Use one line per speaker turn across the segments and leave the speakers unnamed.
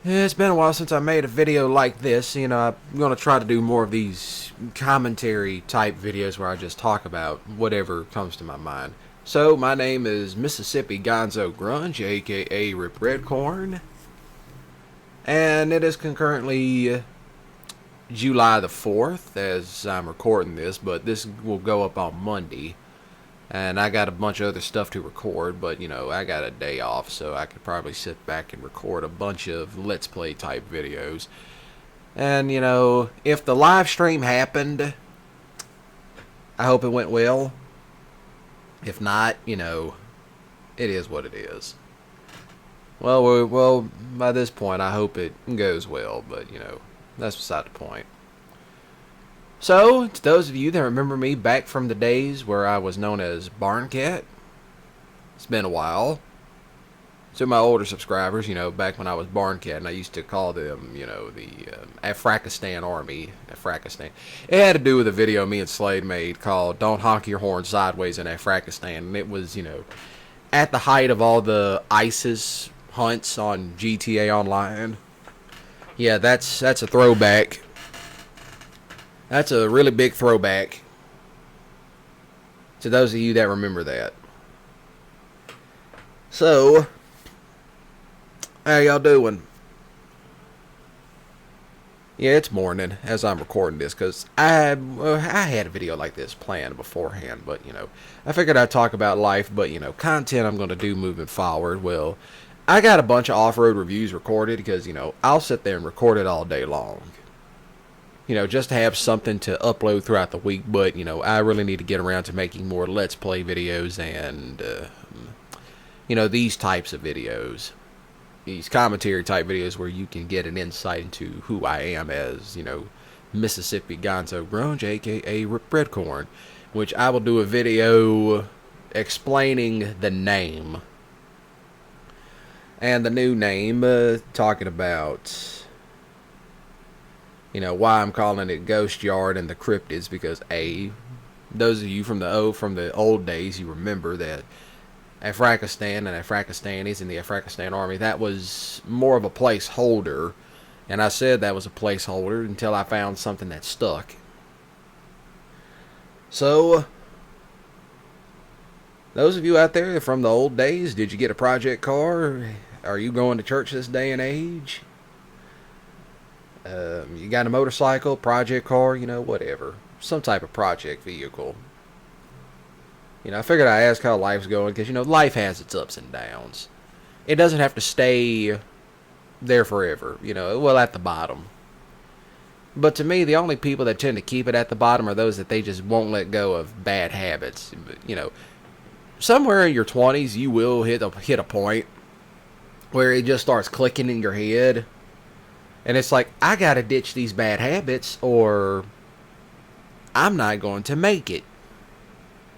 It's been a while since I made a video like this. I'm going to try to do more of these commentary type videos where I just talk about whatever comes to my mind. So, my name is Mississippi Gonzo Grunge, aka Rip Redcorn, and it is concurrently July the 4th as I'm recording this, but this will go up on Monday. And I got a bunch of other stuff to record, but I got a day off, so I could probably sit back and record a bunch of Let's Play type videos. And, if the live stream happened, I hope it went well. If not, it is what it is. Well, by this point, I hope it goes well, but, that's beside the point. So, to those of you that remember me back from the days where I was known as Barn Cat, it's been a while. To my older subscribers, back when I was Barn Cat, and I used to call them, the Afrakistan Army. Afrakistan. It had to do with a video me and Slade made called Don't Honk Your Horn Sideways in Afrakistan. And it was, at the height of all the ISIS hunts on GTA Online. Yeah, that's a throwback. That's a really big throwback to those of you that remember that. So, how y'all doing? Yeah, it's morning as I'm recording this because I had a video like this planned beforehand, but I figured I'd talk about life, but content I'm going to do moving forward. Well, I got a bunch of off-road reviews recorded because I'll sit there and record it all day long. Just to have something to upload throughout the week, but, I really need to get around to making more Let's Play videos and, these types of videos. These commentary type videos where you can get an insight into who I am as, Mississippi Gonzo Grunge, aka Rip Redcorn, which I will do a video explaining the name. And the new name, talking about why I'm calling it Ghost Yard and the Cryptids, because those of you from the old days, you remember that Afrakistan and Afrakistanis and the Afrakistan Army, that was more of a placeholder, and I said that was a placeholder until I found something that stuck. So, those of you out there from the old days, did you get a project car? Are you going to church this day and age? You got a motorcycle, project car, whatever. Some type of project vehicle. I figured I'd ask how life's going because, life has its ups and downs. It doesn't have to stay there forever, at the bottom. But to me, the only people that tend to keep it at the bottom are those that they just won't let go of bad habits. Somewhere in your 20s, you will hit a point where it just starts clicking in your head. And it's like, I gotta ditch these bad habits or I'm not going to make it.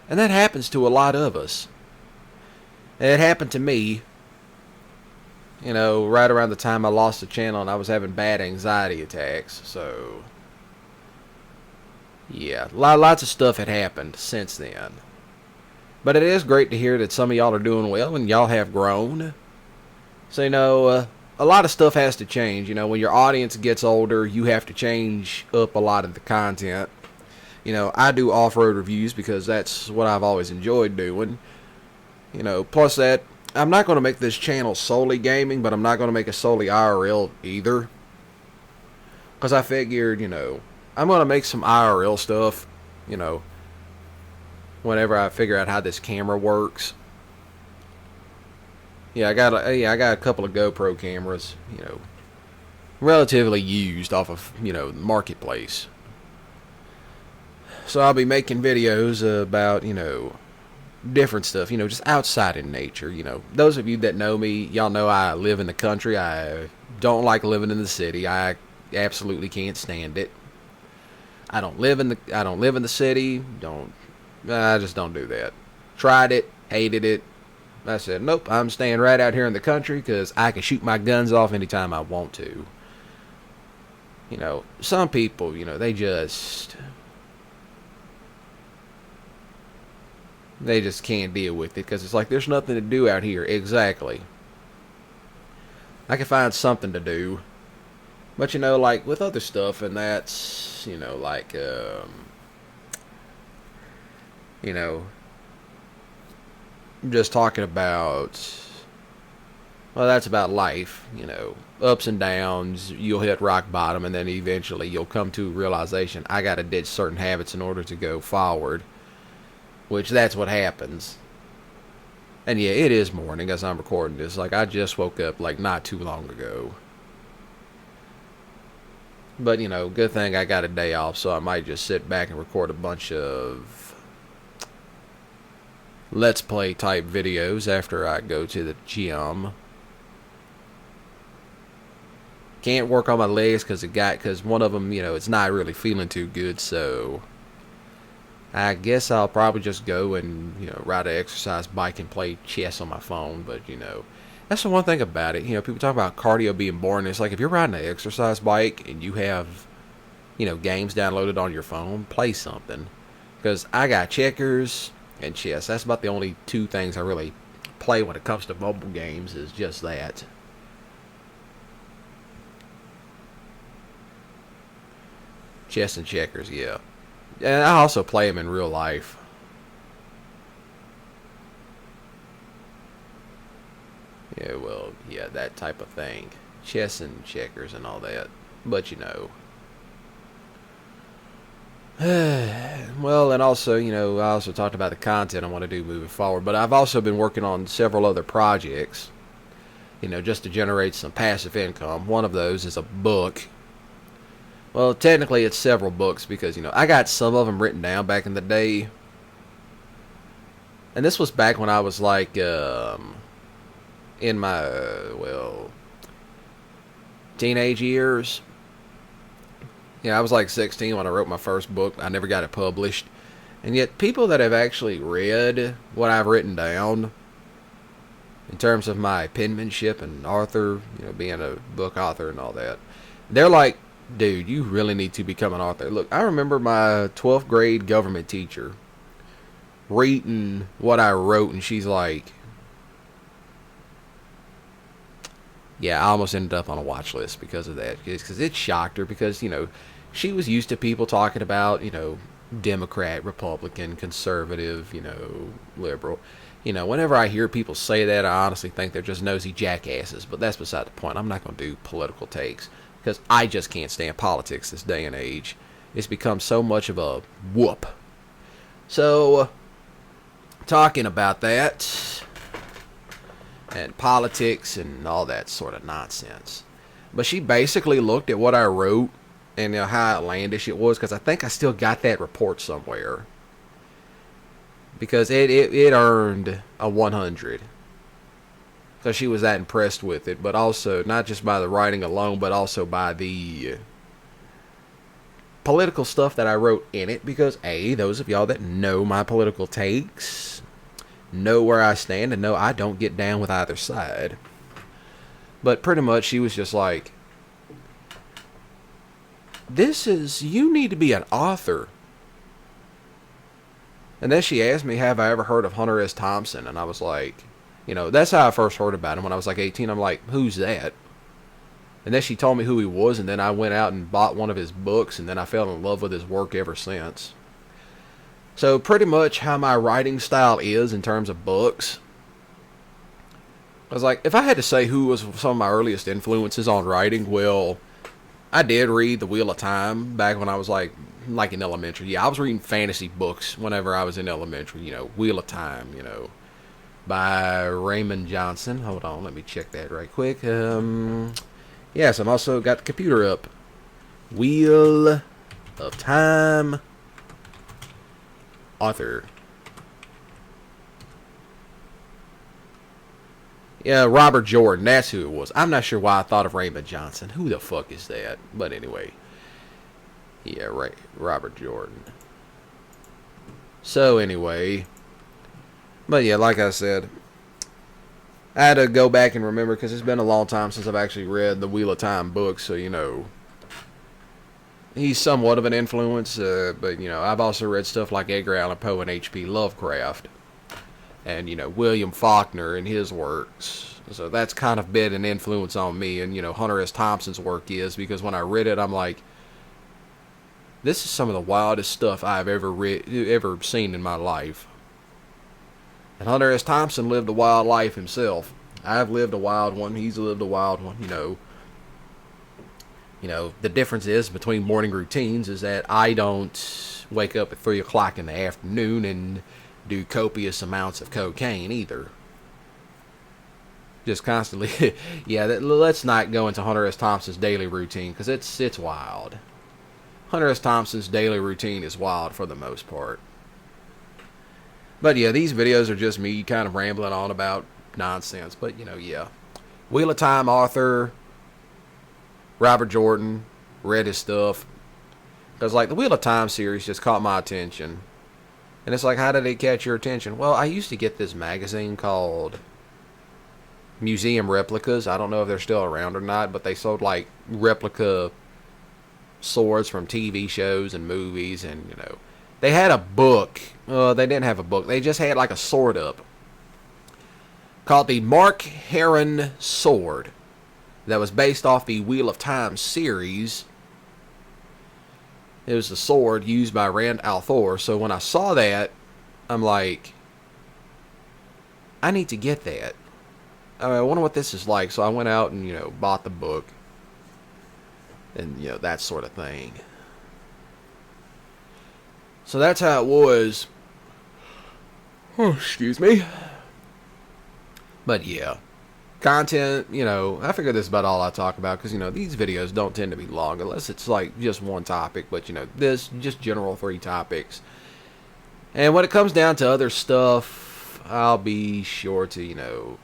And that happens to a lot of us. It happened to me, right around the time I lost the channel and I was having bad anxiety attacks. So, yeah, lots of stuff had happened since then. But it is great to hear that some of y'all are doing well and y'all have grown. So, a lot of stuff has to change. When your audience gets older, you have to change up a lot of the content. I do off-road reviews because that's what I've always enjoyed doing. Plus that, I'm not going to make this channel solely gaming, but I'm not going to make it solely IRL either. Because I figured, I'm going to make some IRL stuff, whenever I figure out how this camera works. Yeah, I got a couple of GoPro cameras, relatively used off of, Marketplace. So I'll be making videos about, different stuff, just outside in nature, Those of you that know me, y'all know I live in the country. I don't like living in the city. I absolutely can't stand it. I don't live in the city. I just don't do that. Tried it, hated it. I said, nope, I'm staying right out here in the country because I can shoot my guns off anytime I want to. Some people, they just can't deal with it because it's like there's nothing to do out here. Exactly. I can find something to do. But, like, with other stuff, and that's, like, you know, I'm just talking about, well, that's about life, ups and downs. You'll hit rock bottom, and then eventually you'll come to a realization, I got to ditch certain habits in order to go forward, which that's what happens. And yeah, it is morning as I'm recording this. Like, I just woke up, like, not too long ago. But, good thing I got a day off, so I might just sit back and record a bunch of Let's Play type videos after I go to the gym. Can't work on my legs because one of them, it's not really feeling too good, so I guess I'll probably just go and, ride an exercise bike and play chess on my phone. But, that's the one thing about it. People talk about cardio being boring. It's like if you're riding an exercise bike and you have, games downloaded on your phone, play something. Because I got checkers and chess. That's about the only two things I really play when it comes to mobile games, is just that. Chess and checkers, yeah. And I also play them in real life. Yeah, well, yeah, that type of thing. Chess and checkers and all that. But, well, and also, I also talked about the content I want to do moving forward. But I've also been working on several other projects, just to generate some passive income. One of those is a book. Well, technically it's several books because, I got some of them written down back in the day. And this was back when I was like, in my, teenage years. Yeah, I was like 16 when I wrote my first book. I never got it published. And yet people that have actually read what I've written down, in terms of my penmanship and author, being a book author and all that, they're like, dude, you really need to become an author. Look, I remember my 12th grade government teacher reading what I wrote, and she's like, yeah, I almost ended up on a watch list because of that. Because it shocked her because, she was used to people talking about, Democrat, Republican, conservative, liberal. Whenever I hear people say that, I honestly think they're just nosy jackasses. But that's beside the point. I'm not going to do political takes because I just can't stand politics this day and age. It's become so much of a whoop. So, talking about that and politics and all that sort of nonsense. But she basically looked at what I wrote and how outlandish it was, because I think I still got that report somewhere. Because it earned a 100. Because she was that impressed with it, but also not just by the writing alone, but also by the political stuff that I wrote in it. Because those of y'all that know my political takes know where I stand and know I don't get down with either side. But pretty much she was just like, you need to be an author. And then she asked me, have I ever heard of Hunter S. Thompson? And I was like, that's how I first heard about him when I was like 18. I'm like, who's that? And then she told me who he was, and then I went out and bought one of his books, and then I fell in love with his work ever since. So pretty much how my writing style is in terms of books, I was like, if I had to say who was some of my earliest influences on writing, well, I did read The Wheel of Time back when I was like in elementary. Yeah, I was reading fantasy books whenever I was in elementary, Wheel of Time, by Raymond Johnson. Hold on, let me check that right quick. Yes, I'm also got the computer up. Wheel of Time. Author. Yeah, Robert Jordan. That's who it was. I'm not sure why I thought of Raymond Johnson. Who the fuck is that? But anyway. Yeah, right. Robert Jordan. So anyway. But yeah, like I said, I had to go back and remember because it's been a long time since I've actually read the Wheel of Time book. So, he's somewhat of an influence. But, I've also read stuff like Edgar Allan Poe and H.P. Lovecraft. and, William Faulkner and his works. So that's kind of been an influence on me, and, Hunter S. Thompson's work is, because when I read it, I'm like, this is some of the wildest stuff I've ever seen in my life. And Hunter S. Thompson lived a wild life himself. I've lived a wild one. He's lived a wild one. The difference is between morning routines is that I don't wake up at 3 o'clock in the afternoon and do copious amounts of cocaine either. Just constantly. Yeah, let's not go into Hunter S. Thompson's daily routine, because it's wild. Hunter S. Thompson's daily routine is wild for the most part. But yeah, these videos are just me kind of rambling on about nonsense. But, yeah. Wheel of Time author Robert Jordan, read his stuff. Because, the Wheel of Time series just caught my attention. And it's how did it catch your attention? Well, I used to get this magazine called Museum Replicas. I don't know if they're still around or not, but they sold, replica swords from TV shows and movies, and, they had a book. They didn't have a book. They just had a sword up called the Mark Heron Sword that was based off the Wheel of Time series. It was the sword used by Rand al'Thor. So when I saw that, I'm like, I need to get that. I wonder what this is like. So I went out and, bought the book. And, that sort of thing. So that's how it was. Oh, excuse me. But yeah. Content, I figure this is about all I talk about, because, these videos don't tend to be long unless it's just one topic. But, this, just general 3 topics. And when it comes down to other stuff, I'll be sure to,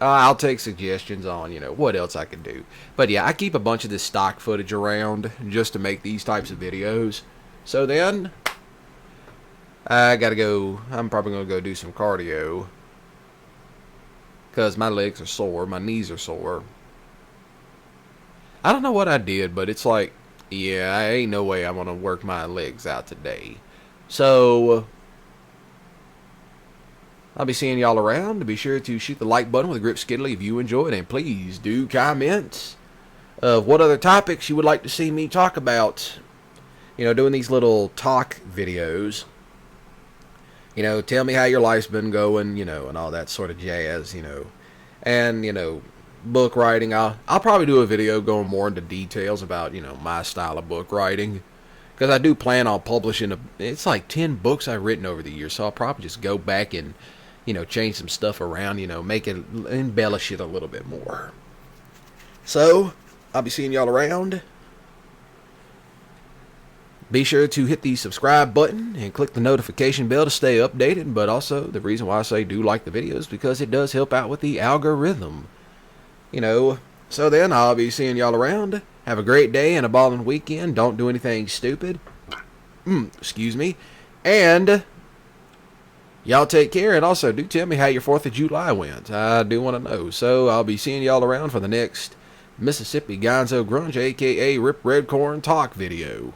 I'll take suggestions on, what else I can do. But yeah, I keep a bunch of this stock footage around just to make these types of videos. So then, I gotta go, I'm probably gonna go do some cardio. Because my legs are sore, my knees are sore. I don't know what I did, but it's yeah, I ain't no way I'm gonna work my legs out today. So, I'll be seeing y'all around. Be sure to shoot the like button with a grip skiddly if you enjoyed, and please do comment of what other topics you would like to see me talk about. Doing these little talk videos. Tell me how your life's been going, and all that sort of jazz, And, book writing, I'll probably do a video going more into details about, my style of book writing. Because I do plan on publishing, it's 10 books I've written over the years, so I'll probably just go back and, change some stuff around, make it, embellish it a little bit more. So, I'll be seeing y'all around. Be sure to hit the subscribe button and click the notification bell to stay updated. But also, the reason why I say do like the videos, because it does help out with the algorithm. So then, I'll be seeing y'all around. Have a great day and a balling weekend. Don't do anything stupid. Excuse me. And y'all take care. And also, do tell me how your 4th of July went. I do want to know. So, I'll be seeing y'all around for the next Mississippi Gonzo Grunge, a.k.a. Rip Red Corn Talk video.